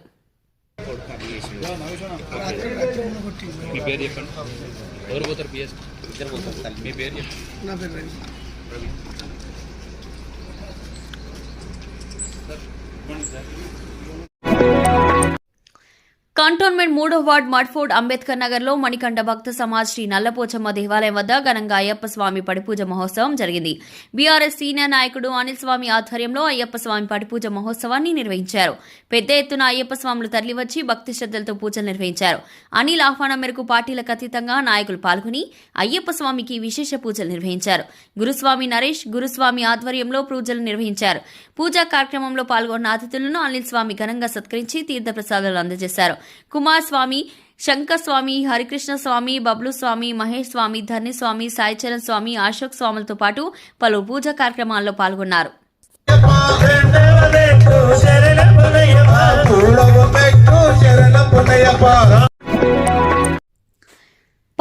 కంటోన్మెంట్ 3వ వార్డ్ మడ్ఫోర్డ్ అంబేద్కర్ నగర్ లో మణికంఠ భక్త సమాజ్ శ్రీ నల్లపోచమ్మ దేవాలయం వద్ద ఘనంగా అయ్యప్ప స్వామి పడిపూజ మహోత్సవం జరిగింది. బీఆర్ఎస్ సీనియర్ నాయకుడు అనిల్ స్వామి ఆధ్వర్యంలో అయ్యప్ప స్వామి పడిపూజ మహోత్సవాన్ని నిర్వహించారు. పెద్ద ఎత్తున అయ్యప్ప స్వాములు తరలివచ్చి భక్తి శ్రద్దలతో పూజలు నిర్వహించారు. అనిల్ ఆహ్వానం మేరకు పార్టీలకు అతీతంగా నాయకులు పాల్గొని అయ్యప్ప స్వామికి విశేష పూజలు నిర్వహించారు. గురుస్వామి నరేష్, గురుస్వామి ఆధ్వర్యంలో పూజలు నిర్వహించారు. పూజా కార్యక్రమంలో పాల్గొన్న అతిథులను అనిల్ స్వామి ఘనంగా సత్కరించి తీర్థప్రసాదాలు అందజేశారు. కుమార్ స్వామి, శంకర్ స్వామి, హరికృష్ణ స్వామి, బబ్లు స్వామి, మహేష్ స్వామి, ధర్ని స్వామి, సాయిచరణ్ స్వామి, అశోక్ స్వాములతో పాటు పలు పూజా కార్యక్రమాల్లో పాల్గొన్నారు.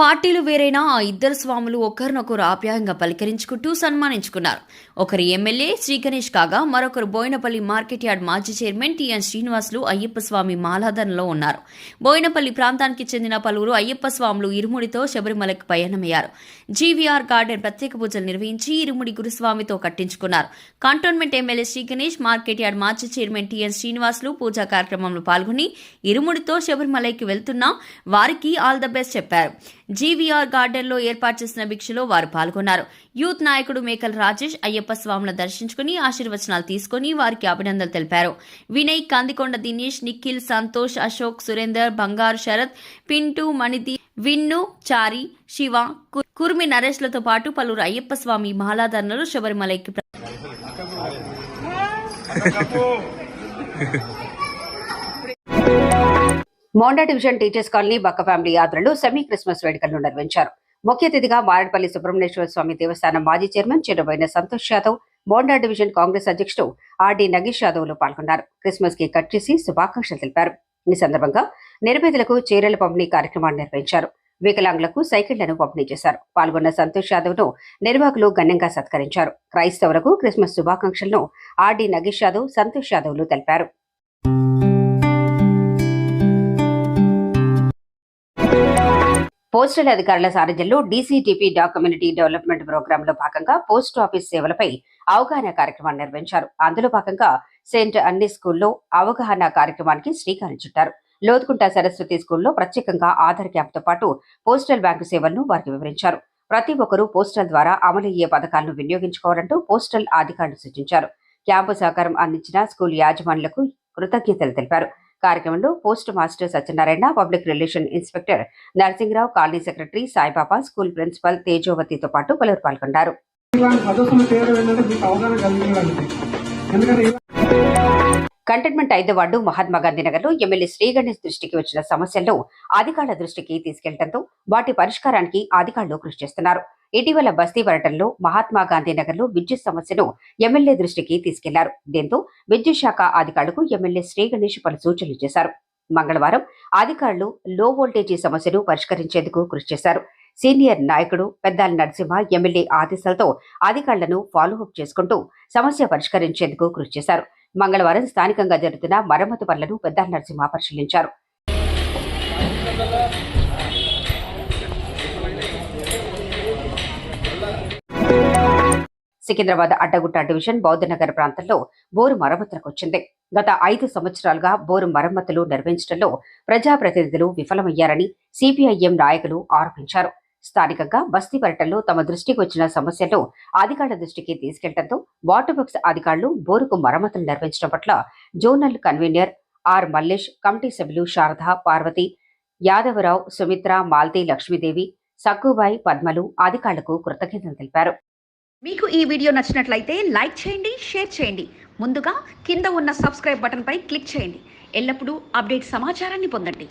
పార్టీలు వేరైనా ఆ ఇద్దరు స్వాములు ఒకరినొకరు ఆప్యాయంగా పలకరించుకుంటూ సన్మానించుకున్నారు. ఒకరు ఎమ్మెల్యే శ్రీ గణేష్ కాగా మరొకరు బోయినపల్లి మార్కెట్ యార్డ్ మాజీ చైర్మన్ టిఎన్ శ్రీనివాసులు అయ్యప్ప స్వామి మాలాధరణలో ఉన్నారు. బోయినపల్లి ప్రాంతానికి చెందిన పలువురు అయ్యప్ప స్వాములు ఇరుముడితో శబరిమలకు పయనమయ్యారు. జీవీఆర్ గార్డెన్ ప్రత్యేక పూజలు నిర్వహించి ఇరుముడి గురుస్వామితో కట్టించుకున్నారు. Cantonment MLA Shri Ganesh, market yard మాజీ చైర్మన్ టిఎన్ శ్రీనివాసులు పూజా కార్యక్రమంలో పాల్గొని ఇరుముడితో శబరిమలైకి వెళ్తున్న వారికి ఆల్ ద బెస్ట్ చెప్పారు. జీవీఆర్ గార్డెన్లో ఏర్పాటు చేసిన భిక్షలో వారు పాల్గొన్నారు. యూత్ నాయకుడు మేకల రాజేష్ అయ్యప్ప స్వాములను దర్శించుకుని ఆశీర్వచనాలు తీసుకుని వారికి అభినందనలు తెలిపారు. వినయ్, కందికొండ దినేష్, నిఖిల్, సంతోష్, అశోక్, సురేందర్, బంగారు శరత్, పింటూ, మణిది, విన్ను, చారి, శివ, కుర్మి నరేష్లతో పాటు పలువురు అయ్యప్ప స్వామి మాలాధరణలు శబరిమలైకి మోండా డివిజన్ టీచర్స్ కాలనీ బక్క ఫ్యామిలీ ఆధ్వర్యంలో సెమీ క్రిస్మస్ వేడుకలను నిర్వహించారు. ముఖ్య అతిథిగా మారేడుపల్లి సుబ్రహ్మణ్యేశ్వర స్వామి దేవస్థానం మాజీ చైర్మన్ చిరుబోయిన సంతోష్ యాదవ్, మోండా డివిజన్ కాంగ్రెస్ అధ్యక్షుడు ఆర్డి నగేష్ యాదవ్లు పాల్గొన్నారు. క్రిస్మస్ కి కట్ చేసి శుభాకాంక్షలు తెలిపారు. ఈ సందర్భంగా నిరుపేదలకు చీరల పంపిణీ కార్యక్రమాన్ని నిర్వహించారు. వికలాంగులకు సైకిళ్లను పంపిణీ చేశారు. పాల్గొన్న సంతోష్ యాదవ్ ను నిర్వాహకులు ఘనంగా సత్కరించారు. క్రైస్తవులకు క్రిస్మస్ శుభాకాంక్షలను ఆర్డి నగేష్ యాదవ్, సంతోష్ యాదవ్లు తెలిపారు. పోస్టల్ అధికారుల సారథ్యంలో డీసీటీపీ కమ్యూనిటీ డెవలప్మెంట్ ప్రోగ్రామ్ లో భాగంగా పోస్ట్ ఆఫీస్ సేవలపై అవగాహన కార్యక్రమాన్ని నిర్వహించారు. అందులో భాగంగా సెయింట్ అన్ని స్కూల్లో అవగాహన కార్యక్రమానికి శ్రీకారం చుట్టారు. లోతుకుంట సరస్వతి స్కూల్లో ప్రత్యేకంగా ఆధార్ క్యాంప్తో పాటు పోస్టల్ బ్యాంకు సేవలను వారికి వివరించారు. ప్రతి ఒక్కరూ పోస్టల్ ద్వారా అమలయ్యే పథకాలను వినియోగించుకోవాలంటూ పోస్టల్ అధికారులు సూచించారు. క్యాంపు సహకారం అందించిన స్కూల్ యాజమానులకు కృతజ్ఞతలు తెలిపారు. కార్యక్రమంలో post master Satyanarayana, public relation inspector Narasimharao, colony secretary Saibaba, school principal తేజోవతితో పాటు పలువురు పాల్గొన్నారు. కంటోన్మెంట్ 5వ వార్డు మహాత్మా గాంధీ నగర్ లో ఎమ్మెల్యే శ్రీ గణేష్ దృష్టికి వచ్చిన సమస్యలను అధికారుల దృష్టికి తీసుకెళ్లడంతో వాటి పరిష్కారానికి అధికారులు కృషి చేస్తున్నారు. ఇటీవల బస్తీ పర్యటనలో మహాత్మా గాంధీ నగర్ లో విద్యుత్ సమస్యను ఎమ్మెల్యే దృష్టికి తీసుకెళ్లారు. దీంతో విద్యుత్ శాఖ అధికారులకు ఎమ్మెల్యే శ్రీ గణేష్ పలు సూచనలు చేశారు. మంగళవారం అధికారులు లో వోల్టేజీ సమస్యను పరిష్కరించేందుకు కృషి చేశారు. సీనియర్ నాయకుడు పెద్దాల నరసింహ ఎమ్మెల్యే ఆదేశాలతో అధికారులను ఫాలోఅప్ చేసుకుంటూ సమస్య పరిష్కరించేందుకు కృషి చేశారు. మంగళవారం స్థానికంగా జరుగుతున్న మరమ్మతు పనులను పెద్దాల నరసింహ పరిశీలించారు. సికింద్రాబాద్ అడ్డగుట్ట డివిజన్ బౌద్ధనగర్ ప్రాంతంలో బోరు మరమ్మతులకు వచ్చింది. గత 5 సంవత్సరాలుగా బోరు మరమ్మతులు నిర్వహించడంలో ప్రజాప్రతినిధులు విఫలమయ్యారని సిపిఐఎం నాయకులు ఆరోపించారు. స్థానికంగా బస్తీ పర్యటనలో తమ దృష్టికి వచ్చిన సమస్యలను అధికారుల దృష్టికి తీసుకెళ్లడంతో వాటర్ వర్క్స్ అధికారులు బోరుకు మరమ్మతులు నిర్వహించడం పట్ల జోనల్ కన్వీనర్ ఆర్ మల్లేష్, కమిటీ సభ్యులు శారద, పార్వతి, యాదవరావు, సుమిత్ర, మాల్తీ, లక్ష్మీదేవి, సక్కుబాయి, పద్మలు అధికారులకు కృతజ్ఞతలు తెలిపారు. మీకు ఈ వీడియో నచ్చినట్లయితే లైక్ చేయండి, షేర్ చేయండి. ముందుగా కింద ఉన్న సబ్స్క్రైబ్ బటన్పై క్లిక్ చేయండి. ఎల్లప్పుడూ అప్డేట్ సమాచారాన్ని పొందండి.